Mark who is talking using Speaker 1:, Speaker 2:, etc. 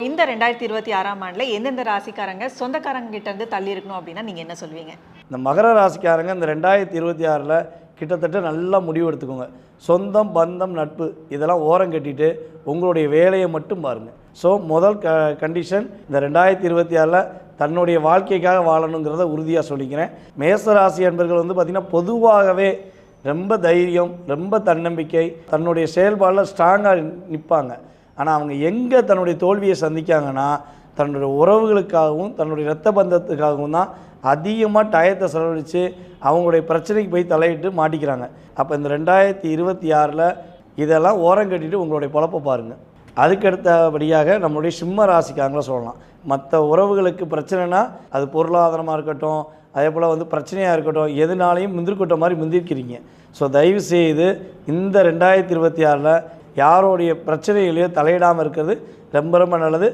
Speaker 1: இந்த 2026ஆம் ஆண்டுல எந்தெந்த ராசிக்காரங்க சொந்தக்காரங்க கிட்ட இருந்து தள்ளி இருக்கணும் அப்படின்னா நீங்க என்ன சொல்வீங்க?
Speaker 2: இந்த மகர ராசிக்காரங்க இந்த 2026ல் கிட்டத்தட்ட நல்லா முடிவு எடுத்துக்கோங்க. சொந்தம், பந்தம், நட்பு இதெல்லாம் ஓரம் கட்டிட்டு உங்களுடைய வேலையை மட்டும் பாருங்கள். ஸோ முதல் கண்டிஷன் இந்த 2026ல் தன்னுடைய வாழ்க்கைக்காக வாழணுங்கிறத உறுதியாக சொல்லிக்கிறேன். மேசராசி என்பர்கள் பார்த்திங்கன்னா பொதுவாகவே ரொம்ப தைரியம், ரொம்ப தன்னம்பிக்கை, தன்னுடைய செயல்பாடில் ஸ்ட்ராங்காக நிற்பாங்க. ஆனால் அவங்க எங்கே தன்னுடைய தோல்வியை சந்திக்காங்கன்னா தன்னுடைய உறவுகளுக்காகவும் தன்னுடைய இரத்த பந்தத்துக்காகவும் தான் அதிகமாக டயத்தை செலவழித்து அவங்களுடைய பிரச்சனைக்கு போய் தலையிட்டு மாட்டிக்கிறாங்க. அப்போ இந்த 2026ல் இதெல்லாம் ஓரம் கட்டிட்டு உங்களுடைய பொழப்பை பாருங்கள். அதுக்கடுத்தபடியாக நம்மளுடைய சிம்ம ராசிக்காரங்கள சொல்லலாம். மற்ற உறவுகளுக்கு பிரச்சனைனா அது பொருளாதாரமாக இருக்கட்டும், அதே போல் பிரச்சனையாக இருக்கட்டும், எதுனாலையும் முந்திரிக்கொட்ட மாதிரி முந்திருக்கிறீங்க. ஸோ தயவுசெய்து இந்த 2026ல் யாரோடைய பிரச்சனைகளையோ தலையிடாமல் இருக்கிறது ரொம்ப ரொம்ப நல்லது.